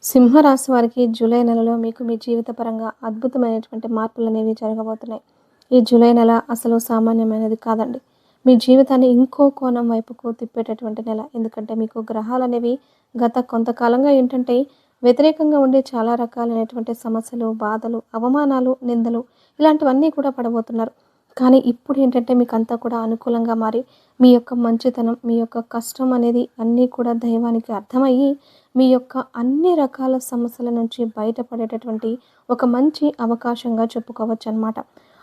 సింహరాశి వారికి జూలై నెలలో మీకు మీ జీవిత పరంగా అద్భుతమైనటువంటి మార్పులనేవి జరగబోతున్నాయి. ఈ జూలై నెల అసలు సామాన్యమైనది కాదండి. మీ జీవితాన్ని ఇంకో కోణం వైపుకు తిప్పేటటువంటి నెల. ఎందుకంటే మీకు గ్రహాలనేవి గత కొంతకాలంగా ఏంటంటే వ్యతిరేకంగా ఉండే చాలా రకాలైనటువంటి సమస్యలు, బాధలు, అవమానాలు, నిందలు ఇలాంటివన్నీ కూడా పడబోతున్నారు. కానీ ఇప్పుడేంటంటే మీకంతా కూడా అనుకూలంగా మారి, మీ యొక్క మంచితనం, మీ యొక్క కష్టం అనేది అన్నీ కూడా దైవానికి అర్థమయ్యి, మీ యొక్క అన్ని రకాల సమస్యల నుంచి బయటపడేటటువంటి ఒక మంచి అవకాశంగా చెప్పుకోవచ్చనమాట.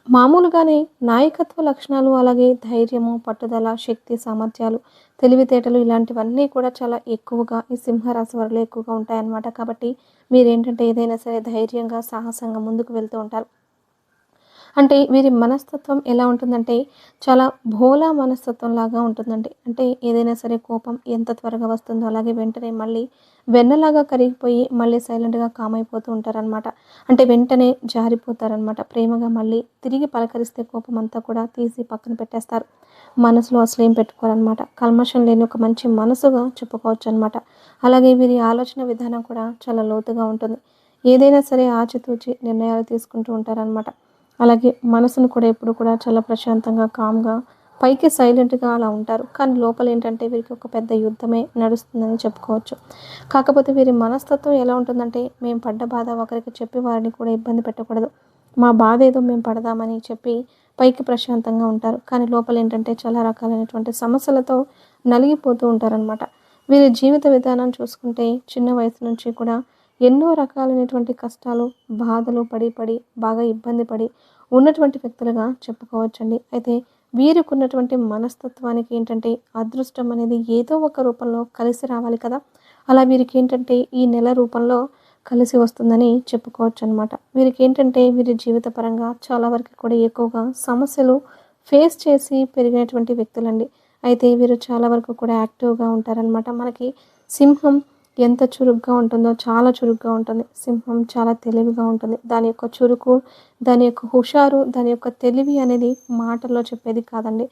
మామూలుగానే నాయకత్వ లక్షణాలు, అలాగే ధైర్యము, పట్టుదల, శక్తి, సామర్థ్యాలు, తెలివితేటలు ఇలాంటివన్నీ కూడా చాలా ఎక్కువగా ఈ సింహరాశి వారిలో ఎక్కువగా ఉంటాయన్నమాట. కాబట్టి మీరేంటంటే ఏదైనా సరే ధైర్యంగా, సాహసంగా ముందుకు వెళ్తూ ఉంటారు. అంటే వీరి మనస్తత్వం ఎలా ఉంటుందంటే, చాలా భోలా మనస్తత్వంలాగా ఉంటుందండి. అంటే ఏదైనా సరే కోపం ఎంత త్వరగా వస్తుందో, అలాగే వెంటనే మళ్ళీ వెన్నలాగా కరిగిపోయి, మళ్ళీ సైలెంట్‌గా కామ్ అయిపోతూ ఉంటారనమాట. అంటే వెంటనే జారిపోతారనమాట. ప్రేమగా మళ్ళీ తిరిగి పలకరిస్తే కోపం అంతా కూడా తీసి పక్కన పెట్టేస్తారు. మనసులో అసలేం పెట్టుకోరనమాట. కల్మషం లేని ఒక మంచి మనసుగా చెప్పుకోవచ్చనమాట. అలాగే వీరి ఆలోచన విధానం కూడా చాలా లోతుగా ఉంటుంది. ఏదైనా సరే ఆచితూచి నిర్ణయాలు తీసుకుంటూ ఉంటారనమాట. అలాగే మనసును కూడా ఎప్పుడు కూడా చాలా ప్రశాంతంగా, కామ్‌గా, పైకి సైలెంట్‌గా అలా ఉంటారు. కానీ లోపలేంటంటే వీరికి ఒక పెద్ద యుద్ధమే నడుస్తుందని చెప్పుకోవచ్చు. కాకపోతే వీరి మనస్తత్వం ఎలా ఉంటుందంటే, మేము పడ్డ బాధ ఒకరికి చెప్పి వారిని కూడా ఇబ్బంది పెట్టకూడదు. మా బాధ ఏదో మేము పడదామని చెప్పి పైకి ప్రశాంతంగా ఉంటారు. కానీ లోపలేంటంటే చాలా రకాలైనటువంటి సమస్యలతో నలిగిపోతూ ఉంటారనమాట. వీరి జీవిత విధానం చూసుకుంటే చిన్న వయసు నుంచి కూడా ఎన్నో రకాలైనటువంటి కష్టాలు, బాధలు పడి బాగా ఇబ్బంది పడి ఉన్నటువంటి వ్యక్తులుగా చెప్పుకోవచ్చండి. అయితే వీరికున్నటువంటి మనస్తత్వానికి ఏంటంటే అదృష్టం అనేది ఏదో ఒక రూపంలో కలిసి రావాలి కదా! అలా వీరికేంటంటే ఈ నెల రూపంలో కలిసి వస్తుందని చెప్పుకోవచ్చనమాట. వీరికేంటంటే వీరి జీవిత పరంగా చాలా వరకు కూడా ఎక్కువగా సమస్యలు ఫేస్ చేసి పెరిగినటువంటి వ్యక్తులండి. అయితే వీరు చాలా వరకు కూడా యాక్టివ్‌గా ఉంటారనమాట. మనకి సింహం ఎంత చురుగ్గా ఉంటుందో చాలా చురుగ్గా ఉంటుంది. సింహం చాలా తెలివిగా ఉంటుంది. దాని యొక్క చురుకు, దాని యొక్క హుషారు, దాని యొక్క తెలివి అనేది మాటల్లో చెప్పేది కాదండి.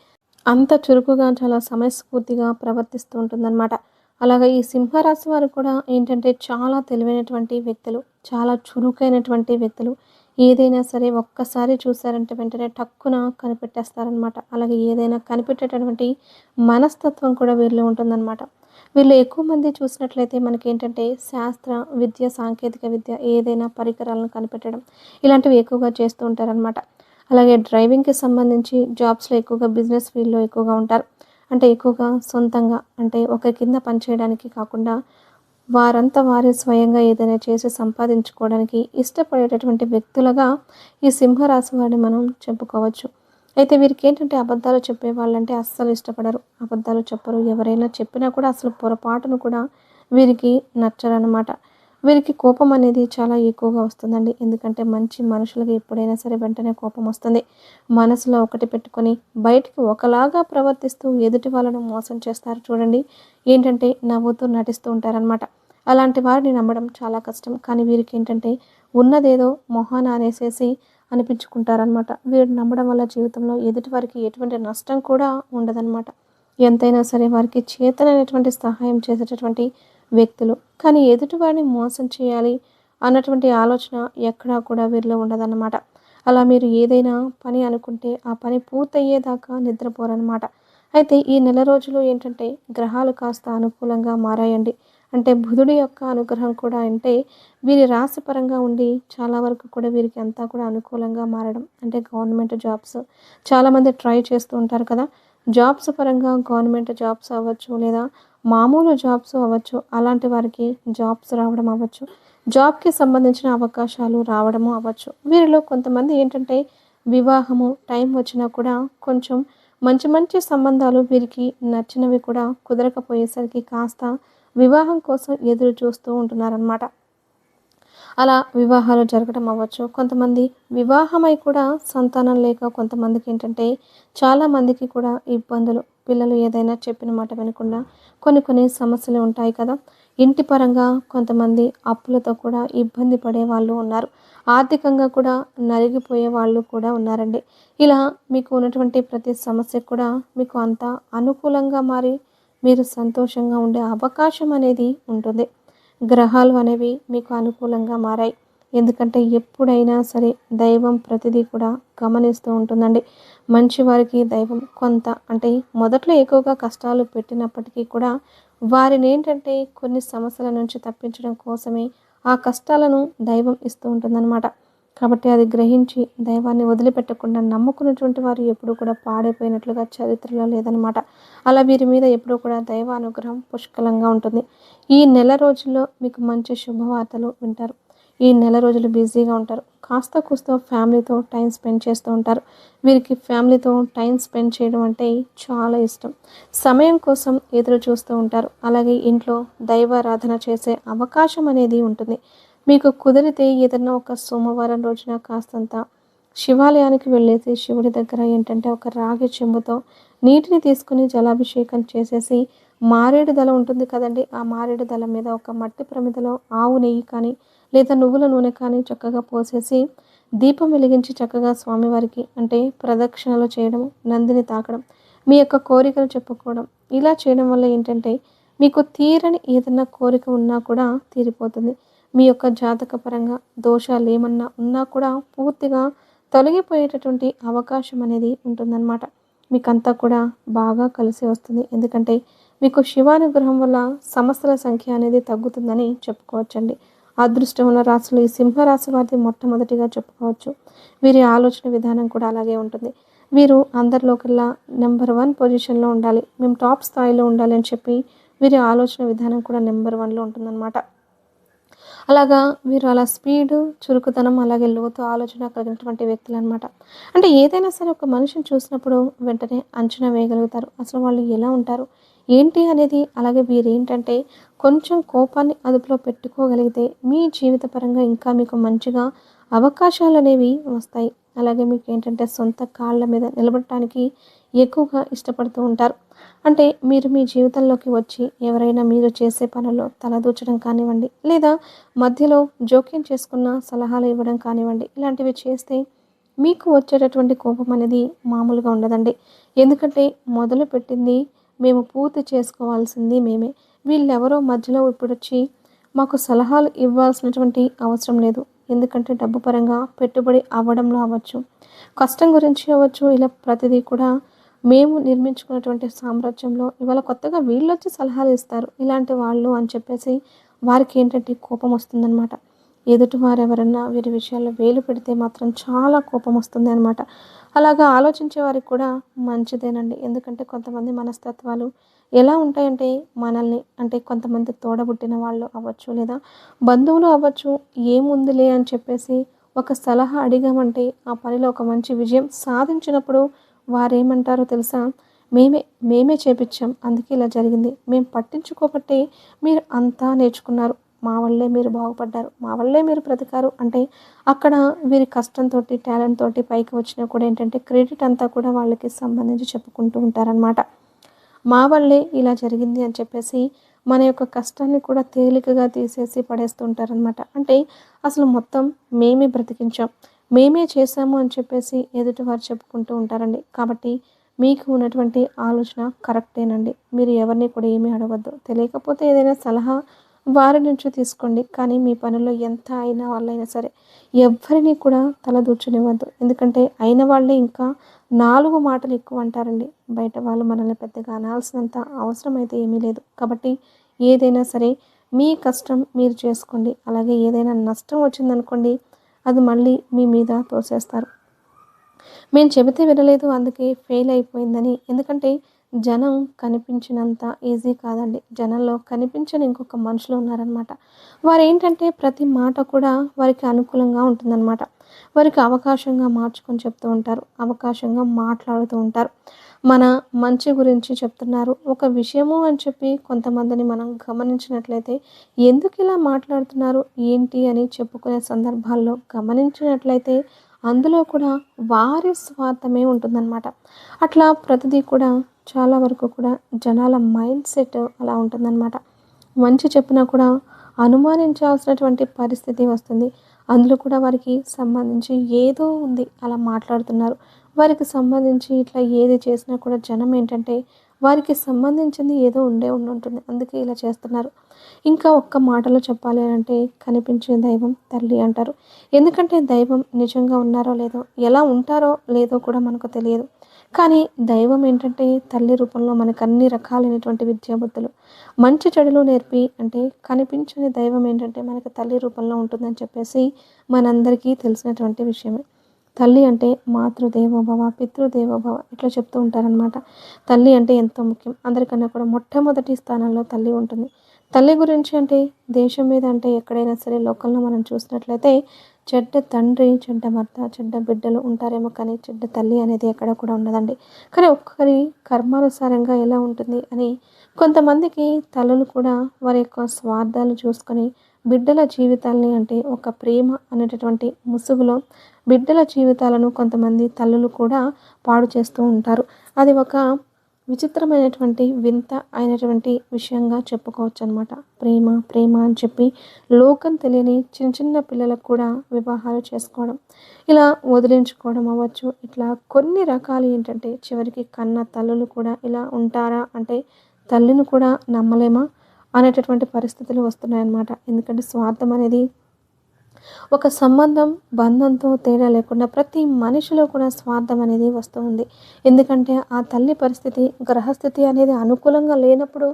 అంత చురుకుగా చాలా సమయస్ఫూర్తిగా ప్రవర్తిస్తూ ఉంటుందన్నమాట. అలాగే ఈ సింహరాశి వారు కూడా ఏంటంటే చాలా తెలివైనటువంటి వ్యక్తులు. చాలా చురుకైనటువంటి వ్యక్తులు. ఏదైనా సరే ఒక్కసారి చూసారంటే వెంటనే టక్కున కనిపెట్టేస్తారనమాట. అలాగే ఏదైనా కనిపెట్టేటటువంటి మనస్తత్వం కూడా వీరిలో ఉంటుందన్నమాట. వీళ్ళు ఎక్కువ మంది చూసినట్లయితే మనకేంటంటే శాస్త్ర విద్య, సాంకేతిక విద్య ఏదైనా పరికరాలను కనిపెట్టడం ఇలాంటివి ఎక్కువగా చేస్తూ ఉంటారనమాట. అలాగే డ్రైవింగ్‌కి సంబంధించి జాబ్స్‌లో ఎక్కువగా బిజినెస్ ఫీల్డ్‌లో ఎక్కువగా ఉంటారు. అంటే ఎక్కువగా సొంతంగా అంటే ఒకరి కింద పనిచేయడానికి కాకుండా వారంతా వారే స్వయంగా ఏదైనా చేసి సంపాదించుకోవడానికి ఇష్టపడేటటువంటి వ్యక్తులుగా ఈ సింహరాశి వారిని మనం చెప్పుకోవచ్చు. అయితే వీరికేంటంటే అబద్ధాలు చెప్పేవాళ్ళంటే అస్సలు ఇష్టపడరు. అబద్ధాలు చెప్పరు. ఎవరైనా చెప్పినా కూడా అసలు పొరపాటును కూడా వీరికి నచ్చరనమాట. వీరికి కోపం అనేది చాలా ఎక్కువగా వస్తుందండి. ఎందుకంటే మంచి మనుషులకి ఎప్పుడైనా సరే వెంటనే కోపం వస్తుంది. మనసులో ఒకటి పెట్టుకొని బయటికి ఒకలాగా ప్రవర్తిస్తూ ఎదుటి వాళ్ళను మోసం చేస్తారు చూడండి. ఏంటంటే నవ్వుతూ నటిస్తూ ఉంటారనమాట. అలాంటి వారిని నమ్మడం చాలా కష్టం. కానీ వీరికేంటంటే ఉన్నదేదో మొహాన అనేసేసి అనిపించుకుంటారనమాట. వీరిని నమ్మడం వల్ల జీవితంలో ఎదుటి వారికి ఎటువంటి నష్టం కూడా ఉండదనమాట. ఎంతైనా సరే వారికి చేతనైనటువంటి సహాయం చేసేటటువంటి వ్యక్తులు. కానీ ఎదుటివారిని మోసం చేయాలి అన్నటువంటి ఆలోచన ఎక్కడా కూడా వీరిలో ఉండదన్నమాట. అలా మీరు ఏదైనా పని అనుకుంటే ఆ పని పూర్తయ్యేదాకా నిద్రపోరనమాట. అయితే ఈ నెల రోజులు ఏంటంటే గ్రహాలు కాస్త అనుకూలంగా మారాయండి. అంటే బుధుడి యొక్క అనుగ్రహం కూడా అంటే వీరి రాశి పరంగా ఉండి చాలా వరకు కూడా వీరికి అంతా కూడా అనుకూలంగా మారడం. అంటే గవర్నమెంట్ జాబ్స్ చాలామంది ట్రై చేస్తూ ఉంటారు కదా! జాబ్స్ పరంగా గవర్నమెంట్ జాబ్స్ అవ్వచ్చు, లేదా మామూలు జాబ్స్ అవ్వచ్చు. అలాంటి వారికి జాబ్స్ రావడం అవ్వచ్చు. జాబ్‌కి సంబంధించిన అవకాశాలు రావడము అవ్వచ్చు. వీరిలో కొంతమంది ఏంటంటే వివాహము టైం వచ్చినా కూడా కొంచెం మంచి మంచి సంబంధాలు వీరికి నచ్చినవి కూడా కుదరకపోయేసరికి కాస్త వివాహం కోసం ఎదురు చూస్తూ ఉంటున్నారనమాట. అలా వివాహాలు జరగడం అవ్వచ్చు. కొంతమంది వివాహమై కూడా సంతానం లేక కొంతమందికేంటంటే చాలా మందికి కూడా ఇబ్బందులు. పిల్లలు ఏదైనా చెప్పిన మాట వినకుండా కొన్ని కొన్ని సమస్యలు ఉంటాయి కదా! ఇంటి పరంగా కొంతమంది అప్పులతో కూడా ఇబ్బంది పడేవాళ్ళు ఉన్నారు. ఆర్థికంగా కూడా నలిగిపోయే వాళ్ళు కూడా ఉన్నారండి. ఇలా మీకు ఉన్నటువంటి ప్రతి సమస్యకు కూడా మీకు అంతా అనుకూలంగా మారి మీరు సంతోషంగా ఉండే అవకాశం అనేది ఉంటుంది. గ్రహాలు అనేవి మీకు అనుకూలంగా మారాయి. ఎందుకంటే ఎప్పుడైనా సరే దైవం ప్రతిదీ కూడా గమనిస్తూ ఉంటుందండి. మంచి వారికి దైవం కొంత అంటే మొదట్లో ఎక్కువగా కష్టాలు పెట్టినప్పటికీ కూడా వారినేంటంటే కొన్ని సమస్యల నుంచి తప్పించడం కోసమే ఆ కష్టాలను దైవం ఇస్తూ ఉంటుందన్నమాట. కాబట్టి అది గ్రహించి దైవాన్ని వదిలిపెట్టకుండా నమ్ముకున్నటువంటి వారు ఎప్పుడూ కూడా పాడైపోయినట్లుగా చరిత్రలో లేదనమాట. అలా వీరి మీద ఎప్పుడూ కూడా దైవ అనుగ్రహం పుష్కలంగా ఉంటుంది. ఈ నెల రోజుల్లో మీకు మంచి శుభవార్తలు వింటారు. ఈ నెల రోజులు బిజీగా ఉంటారు. కాస్త కూస్తో ఫ్యామిలీతో టైం స్పెండ్ చేస్తూ ఉంటారు. వీరికి ఫ్యామిలీతో టైం స్పెండ్ చేయడం అంటే చాలా ఇష్టం. సమయం కోసం ఎదురు చూస్తూ ఉంటారు. అలాగే ఇంట్లో దైవారాధన చేసే అవకాశం అనేది ఉంటుంది. మీకు కుదిరితే ఏదన్నా ఒక సోమవారం రోజున కాస్తంత శివాలయానికి వెళ్ళేసి శివుడి దగ్గర ఏంటంటే ఒక రాగి చెంబుతో నీటిని తీసుకుని జలాభిషేకం చేసేసి మారేడు దళం ఉంటుంది కదండి. ఆ మారేడు దళం మీద ఒక మట్టి ప్రమిదలో ఆవు నెయ్యి కానీ లేదా నువ్వుల నూనె కానీ చక్కగా పోసేసి దీపం వెలిగించి చక్కగా స్వామివారికి అంటే ప్రదక్షిణలు చేయడం, నందిని తాకడం, మీ యొక్క కోరికలు చెప్పుకోవడం ఇలా చేయడం వల్ల ఏంటంటే మీకు తీరని ఏదన్నా కోరిక ఉన్నా కూడా తీరిపోతుంది. మీ యొక్క జాతక పరంగా దోషాలు ఏమన్నా ఉన్నా కూడా పూర్తిగా తొలగిపోయేటటువంటి అవకాశం అనేది ఉంటుందన్నమాట. మీకంతా కూడా బాగా కలిసి వస్తుంది. ఎందుకంటే మీకు శివానుగ్రహం వల్ల సమస్యల సంఖ్య అనేది తగ్గుతుందని చెప్పుకోవచ్చండి. అదృష్టం ఉన్న రాశులు ఈ సింహరాశి వారిది మొట్టమొదటిగా చెప్పుకోవచ్చు. వీరి ఆలోచన విధానం కూడా అలాగే ఉంటుంది. వీరు అందరిలోకెల్లా నెంబర్ 1 పొజిషన్లో ఉండాలి, మేము టాప్ స్థాయిలో ఉండాలి అని చెప్పి వీరి ఆలోచన విధానం కూడా నెంబర్ 1లో ఉంటుందన్నమాట. అలాగా వీరు అలా స్పీడు, చురుకుతనం అలాగే లోతు ఆలోచన కలిగినటువంటి వ్యక్తులనమాట. అంటే ఏదైనా సరే ఒక మనిషిని చూసినప్పుడు వెంటనే అంచనా వేయగలుగుతారు. అసలు వాళ్ళు ఎలా ఉంటారు, ఏంటి అనేది. అలాగే వీరేంటంటే కొంచెం కోపాన్ని అదుపులో పెట్టుకోగలిగితే మీ జీవిత పరంగా ఇంకా మీకు మంచిగా అవకాశాలనేవి వస్తాయి. అలాగే మీకేంటంటే సొంత కాళ్ళ మీద నిలబడటానికి ఎక్కువగా ఇష్టపడుతూ ఉంటారు. అంటే మీరు మీ జీవితంలోకి వచ్చి ఎవరైనా మీరు చేసే పనుల్లో తలదూచడం కానివ్వండి, లేదా మధ్యలో జోక్యం చేసుకున్న సలహాలు ఇవ్వడం కానివ్వండి, ఇలాంటివి చేస్తే మీకు వచ్చేటటువంటి కోపం అనేది మామూలుగా ఉండదండి. ఎందుకంటే మొదలుపెట్టింది మేము, పూర్తి చేసుకోవాల్సింది మేమే. వీళ్ళెవరో మధ్యలో ఇప్పుడొచ్చి మాకు సలహాలు ఇవ్వాల్సినటువంటి అవసరం లేదు. ఎందుకంటే డబ్బు పరంగా పెట్టుబడి అవ్వడంలో అవ్వచ్చు, కష్టం గురించి అవ్వచ్చు, ఇలా ప్రతిదీ కూడా మేము నిర్మించుకున్నటువంటి సామ్రాజ్యంలో ఇవాళ కొత్తగా వీళ్ళొచ్చి సలహాలు ఇస్తారు ఇలాంటి వాళ్ళు అని చెప్పేసి వారికి ఏంటంటే కోపం వస్తుందన్నమాట. ఎదుటి వారు ఎవరన్నా వీరి విషయాల్లో వేలు పెడితే మాత్రం చాలా కోపం వస్తుంది అనమాట. అలాగా ఆలోచించే వారికి కూడా మంచిదేనండి. ఎందుకంటే కొంతమంది మనస్తత్వాలు ఎలా ఉంటాయంటే మనల్ని అంటే కొంతమంది తోడబుట్టిన వాళ్ళు అవ్వచ్చు, లేదా బంధువులు అవ్వచ్చు, ఏముందిలే అని చెప్పేసి ఒక సలహా అడిగామంటే ఆ పనిలో ఒక మంచి విజయం సాధించినప్పుడు వారేమంటారో తెలుసా? మేమే మేమే చేపిచ్చాం. అందుకే ఇలా జరిగింది. మేము పట్టించుకోబట్టే మీరు అంతా నేర్చుకున్నారు. మా వల్లే మీరు బాగుపడ్డారు. మా వల్లే మీరు బ్రతికారు అంటే అక్కడ వీరి కష్టంతోటి, టాలెంట్ తోటి పైకి వచ్చినా కూడా ఏంటంటే క్రెడిట్ అంతా కూడా వాళ్ళకి సంబంధించి చెప్పుకుంటూ ఉంటారనమాట. మా వల్లే ఇలా జరిగింది అని చెప్పేసి మన యొక్క కష్టాన్ని కూడా తేలికగా తీసేసి పడేస్తూ ఉంటారనమాట. అంటే అసలు మొత్తం మేమే బ్రతికించాం, మేమే చేశాము అని చెప్పేసి ఎదుటివారు చెప్పుకుంటూ ఉంటారండి. కాబట్టి మీకు ఉన్నటువంటి ఆలోచన కరెక్టేనండి. మీరు ఎవరిని కూడా ఏమీ అడగొద్దు. తెలియకపోతే ఏదైనా సలహా వారి నుంచి తీసుకోండి. కానీ మీ పనుల్లో ఎంత అయిన వాళ్ళైనా సరే ఎవ్వరిని కూడా తలదూర్చనివ్వద్దు. ఎందుకంటే అయిన వాళ్ళే ఇంకా 4 మాటలు ఎక్కువ అంటారండి. బయట వాళ్ళు మనల్ని పెద్దగా అనాల్సినంత అవసరం అయితే ఏమీ లేదు. కాబట్టి ఏదైనా సరే మీ కష్టం మీరు చేసుకోండి. అలాగే ఏదైనా నష్టం వచ్చిందనుకోండి అది మళ్ళీ మీ మీద తోసేస్తారు. మేము చెబితే వినలేదు అందుకే ఫెయిల్ అయిపోయిందని. ఎందుకంటే జనం కనిపించినంత ఈజీ కాదండి. జనంలో కనిపించని ఇంకొక మనుషులు ఉన్నారనమాట. వారేంటంటే ప్రతి మాట కూడా వారికి అనుకూలంగా ఉంటుందన్నమాట. వారికి అవకాశంగా మార్చుకొని చెప్తూ ఉంటారు. అవకాశంగా మాట్లాడుతూ ఉంటారు. మన మంచి గురించి చెప్తున్నారు. ఒక విషయము అని చెప్పి కొంతమందిని మనం గమనించినట్లయితే ఎందుకు ఇలా మాట్లాడుతున్నారు ఏంటి అని చెప్పుకునే సందర్భాల్లో గమనించినట్లయితే అందులో కూడా వారి స్వార్థమే ఉంటుందన్నమాట. అట్లా ప్రతిదీ కూడా చాలా వరకు కూడా జనాల మైండ్ సెట్ అలా ఉంటుందన్నమాట. మంచి చెప్పినా కూడా అనుమానించాల్సినటువంటి పరిస్థితి వస్తుంది. అందులో కూడా వారికి సంబంధించి ఏదో ఉంది అలా మాట్లాడుతున్నారు. వారికి సంబంధించి ఇట్లా ఏది చేసినా కూడా జనం ఏంటంటే వారికి సంబంధించింది ఏదో ఉండుంటుంది. అందుకే ఇలా చేస్తున్నారు. ఇంకా ఒక్క మాటలో చెప్పాలి అనంటే కనిపించే దైవం తల్లి అంటారు. ఎందుకంటే దైవం నిజంగా ఉన్నారో లేదో, ఎలా ఉంటారో లేదో కూడా మనకు తెలియదు. కానీ దైవం ఏంటంటే తల్లి రూపంలో మనకు అన్ని రకాలైనటువంటి విద్యాబుద్ధులు, మంచి చెడులు నేర్పి అంటే కనిపించని దైవం ఏంటంటే మనకు తల్లి రూపంలో ఉంటుందని చెప్పేసి మనందరికీ తెలిసినటువంటి విషయమే. తల్లి అంటే మాతృదేవోభవ, పితృదేవోభవ ఇట్లా చెప్తూ ఉంటారనమాట. తల్లి అంటే ఎంతో ముఖ్యం. అందరికన్నా కూడా మొట్టమొదటి స్థానంలో తల్లి ఉంటుంది. తల్లి గురించి అంటే దేశం మీద అంటే ఎక్కడైనా సరే లోకల్‌లో మనం చూసినట్లయితే చెడ్డ తండ్రి, చెడ్డ భర్త, చెడ్డ బిడ్డలు ఉంటారేమో కానీ చెడ్డ తల్లి అనేది ఎక్కడ కూడా ఉండదండి. కానీ ఒక్కొక్కరి కర్మానుసారంగా ఎలా ఉంటుంది అని కొంతమందికి తల్లులు కూడా వారి యొక్క స్వార్థాలు చూసుకొని బిడ్డల జీవితాల్ని అంటే ఒక ప్రేమ అనేటటువంటి ముసుగులో బిడ్డల జీవితాలను కొంతమంది తల్లులు కూడా పాడు చేస్తూ ఉంటారు. అది ఒక విచిత్రమైనటువంటి వింత అయినటువంటి విషయంగా చెప్పుకోవచ్చనమాట. ప్రేమ, ప్రేమ అని చెప్పి లోకం తెలియని చిన్న చిన్న పిల్లలకు కూడా వివాహాలు చేసుకోవడం, ఇలా వదిలించుకోవడం అవ్వచ్చు. ఇట్లా కొన్ని రకాలు ఏంటంటే చివరికి కన్న తల్లులు కూడా ఇలా ఉంటారా అంటే తల్లిని కూడా నమ్మలేమా అనేటటువంటి పరిస్థితులు వస్తున్నాయన్నమాట. ఎందుకంటే స్వార్థం అనేది ఒక సంబంధం, బంధంతో తేడా లేకుండా ప్రతి మనిషిలో కూడా స్వార్థం అనేది వస్తూ ఉంది. ఎందుకంటే ఆ తల్లి పరిస్థితి, గ్రహస్థితి అనేది అనుకూలంగా లేనప్పుడు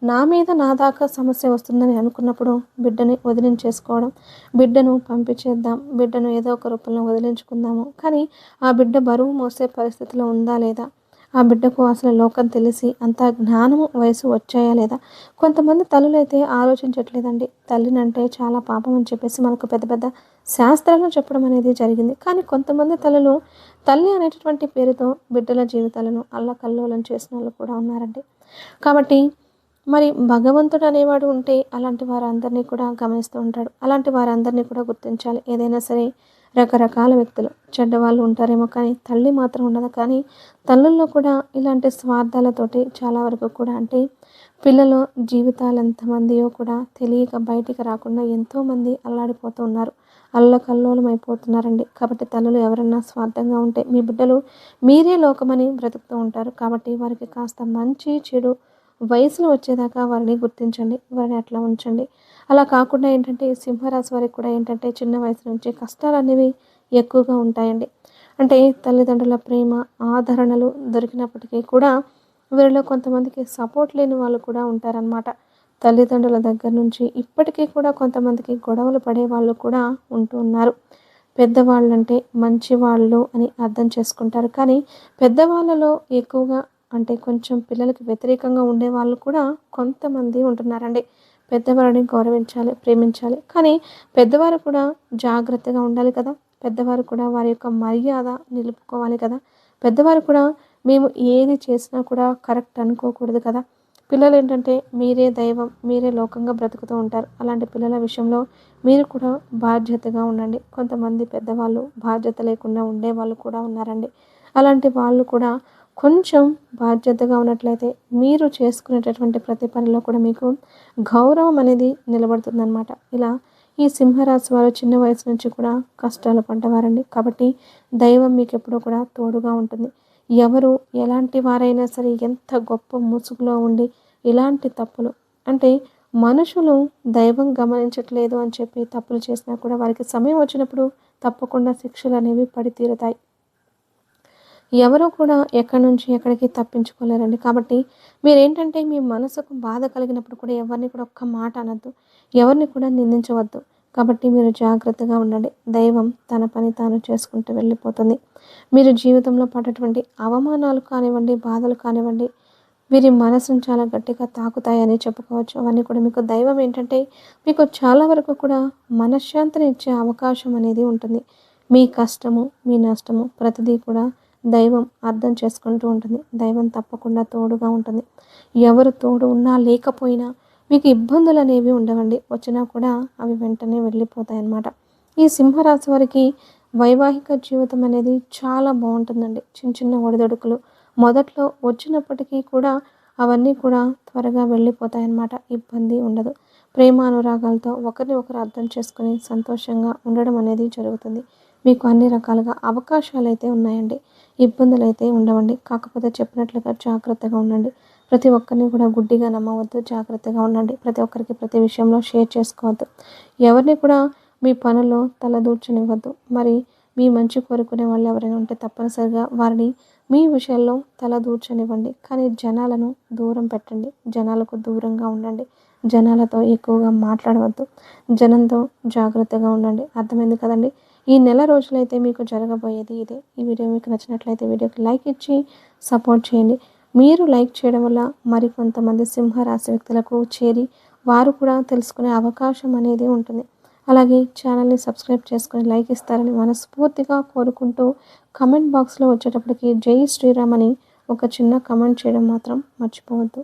నా మీద నా దాకా సమస్య వస్తుందని అనుకున్నప్పుడు బిడ్డని వదిలించేసుకోవడం, బిడ్డను పంపించేద్దాం, బిడ్డను ఏదో ఒక రూపంలో వదిలించుకుందాము. కానీ ఆ బిడ్డ బరువు మోసే పరిస్థితిలో ఉందా లేదా? ఆ బిడ్డకు అసలు లోకం తెలిసి అంత జ్ఞానము వయసు వచ్చాయా లేదా? కొంతమంది తల్లులైతే ఆలోచించట్లేదండి. తల్లినంటే చాలా పాపం అని చెప్పేసి మనకు పెద్ద పెద్ద శాస్త్రాలు చెప్పడం అనేది జరిగింది. కానీ కొంతమంది తల్లులు తల్లి అనేటటువంటి పేరుతో బిడ్డల జీవితాలను అల్లకల్లోలం చేసినోళ్ళు కూడా ఉన్నారండి. కాబట్టి మరి భగవంతుడు అనేవాడు ఉంటే అలాంటి వారందరినీ కూడా గమనిస్తూ ఉంటాడు. అలాంటి వారందరినీ కూడా గుర్తించాలి. ఏదైనా సరే రకరకాల వ్యక్తులు చెడ్డవాళ్ళు ఉంటారేమో కానీ తల్లి మాత్రం ఉండదు. కానీ తల్లుల్లో కూడా ఇలాంటి స్వార్థాలతోటి చాలా వరకు కూడా అంటే పిల్లల జీవితాలు ఎంతమందియో కూడా తెలియక బయటికి రాకుండా ఎంతోమంది అల్లాడిపోతూ ఉన్నారు. అల్లకల్లోలం అయిపోతున్నారండి. కాబట్టి తల్లులు ఎవరన్నా స్వార్థంగా ఉంటే మీ బిడ్డలు మీరే లోకమని బ్రతుకుతూ ఉంటారు. కాబట్టి వారికి కాస్త మంచి చెడు వయసులో వచ్చేదాకా వారిని గుర్తించండి. వారిని అట్లా ఉంచండి. అలా కాకుండా ఏంటంటే సింహరాశి వారికి కూడా ఏంటంటే చిన్న వయసు నుంచే కష్టాలనేవి ఎక్కువగా ఉంటాయండి. అంటే తల్లిదండ్రుల ప్రేమ, ఆదరణలు దొరికినప్పటికీ కూడా వీరిలో కొంతమందికి సపోర్ట్ లేని వాళ్ళు కూడా ఉంటారనమాట. తల్లిదండ్రుల దగ్గర నుంచి ఇప్పటికీ కూడా కొంతమందికి గొడవలు పడే వాళ్ళు కూడా ఉంటూ ఉన్నారు. పెద్దవాళ్ళంటే మంచివాళ్ళు అని అర్థం చేసుకుంటారు. కానీ పెద్దవాళ్ళలో ఎక్కువగా అంటే కొంచెం పిల్లలకి వ్యతిరేకంగా ఉండేవాళ్ళు కూడా కొంతమంది ఉంటున్నారండి. పెద్దవారిని గౌరవించాలి, ప్రేమించాలి. కానీ పెద్దవారు కూడా జాగ్రత్తగా ఉండాలి కదా! పెద్దవారు కూడా వారి యొక్క మర్యాద నిలుపుకోవాలి కదా! పెద్దవారు కూడా మేము ఏది చేసినా కూడా కరెక్ట్ అనుకోకూడదు కదా! పిల్లలేంటంటే మీరే దైవం, మీరే లోకంగా బ్రతుకుతూ ఉంటారు. అలాంటి పిల్లల విషయంలో మీరు కూడా బాధ్యతగా ఉండండి. కొంతమంది పెద్దవాళ్ళు బాధ్యత లేకుండా ఉండేవాళ్ళు కూడా ఉన్నారండి. అలాంటి వాళ్ళు కూడా కొంచెం బాధ్యతగా ఉన్నట్లయితే మీరు చేసుకునేటటువంటి ప్రతి పనిలో కూడా మీకు గౌరవం అనేది నిలబడుతుందనమాట. ఇలా ఈ సింహరాశి వారు చిన్న వయసు నుంచి కూడా కష్టాలు పడ్డవారండి. కాబట్టి దైవం మీకు ఎప్పుడూ కూడా తోడుగా ఉంటుంది. ఎవరు ఎలాంటి వారైనా సరే ఎంత గొప్ప ముసుగులో ఉండి ఇలాంటి తప్పులు అంటే మనుషులు దైవం గమనించట్లేదు అని చెప్పి తప్పులు చేసినా కూడా వారికి సమయం వచ్చినప్పుడు తప్పకుండా శిక్షలు అనేవి పడి తీరుతాయి. ఎవరు కూడా ఎక్కడి నుంచి ఎక్కడికి తప్పించుకోలేరండి. కాబట్టి మీరేంటంటే మీ మనసుకు బాధ కలిగినప్పుడు కూడా ఎవరిని కూడా ఒక్క మాట అనొద్దు. ఎవరిని కూడా నిందించవద్దు. కాబట్టి మీరు జాగ్రత్తగా ఉండండి. దైవం తన పని తాను చేసుకుంటూ వెళ్ళిపోతుంది. మీరు జీవితంలో పడ్డటువంటి అవమానాలు కానివ్వండి, బాధలు కానివ్వండి, వీరి మనసును చాలా గట్టిగా తాకుతాయని చెప్పుకోవచ్చు. అవన్నీ కూడా మీకు దైవం ఏంటంటే మీకు చాలా వరకు కూడా మనశ్శాంతిని ఇచ్చే అవకాశం అనేది ఉంటుంది. మీ కష్టము, మీ నష్టము ప్రతిదీ కూడా దైవం అర్థం చేసుకుంటూ ఉంటుంది. దైవం తప్పకుండా తోడుగా ఉంటుంది. ఎవరు తోడు ఉన్నా లేకపోయినా మీకు ఇబ్బందులు అనేవి ఉండవండి. వచ్చినా కూడా అవి వెంటనే వెళ్ళిపోతాయన్నమాట. ఈ సింహరాశి వారికి వైవాహిక జీవితం అనేది చాలా బాగుంటుందండి. చిన్న చిన్న ఒడిదొడుకులు మొదట్లో వచ్చినప్పటికీ కూడా అవన్నీ కూడా త్వరగా వెళ్ళిపోతాయన్నమాట. ఇబ్బంది ఉండదు. ప్రేమ అనురాగాలతో ఒకరిని ఒకరు అర్థం చేసుకుని సంతోషంగా ఉండడం అనేది జరుగుతుంది. మీకు అన్ని రకాలుగా అవకాశాలు అయితే ఉన్నాయండి. ఇబ్బందులు అయితే ఉండవండి. కాకపోతే చెప్పినట్లుగా జాగ్రత్తగా ఉండండి. ప్రతి ఒక్కరిని కూడా గుడ్డిగా నమ్మవద్దు. జాగ్రత్తగా ఉండండి. ప్రతి ఒక్కరికి ప్రతి విషయంలో షేర్ చేసుకోవద్దు. ఎవరిని కూడా మీ పనుల్లో తలదూర్చనివ్వద్దు. మరి మీ మంచి కోరుకునే వాళ్ళు ఎవరైనా ఉంటే తప్పనిసరిగా వారిని మీ విషయాల్లో తలదూర్చనివ్వండి. కానీ జనాలను దూరం పెట్టండి. జనాలకు దూరంగా ఉండండి. జనాలతో ఎక్కువగా మాట్లాడవద్దు. జనంతో జాగ్రత్తగా ఉండండి. అర్థమైంది కదండీ! ఈ నెల రోజులైతే మీకు జరగబోయేది ఇదే. ఈ వీడియో మీకు నచ్చినట్లయితే వీడియోకి లైక్ ఇచ్చి సపోర్ట్ చేయండి. మీరు లైక్ చేయడం వల్ల మరికొంతమంది సింహరాశి వ్యక్తులకు చేరి వారు కూడా తెలుసుకునే అవకాశం అనేది ఉంటుంది. అలాగే ఛానల్ని సబ్స్క్రైబ్ చేసుకొని లైక్ ఇస్తారని మనస్ఫూర్తిగా కోరుకుంటూ కమెంట్ బాక్స్లో వచ్చేటప్పటికి జై శ్రీరామ్ అని ఒక చిన్న కమెంట్ చేయడం మాత్రం మర్చిపోవద్దు.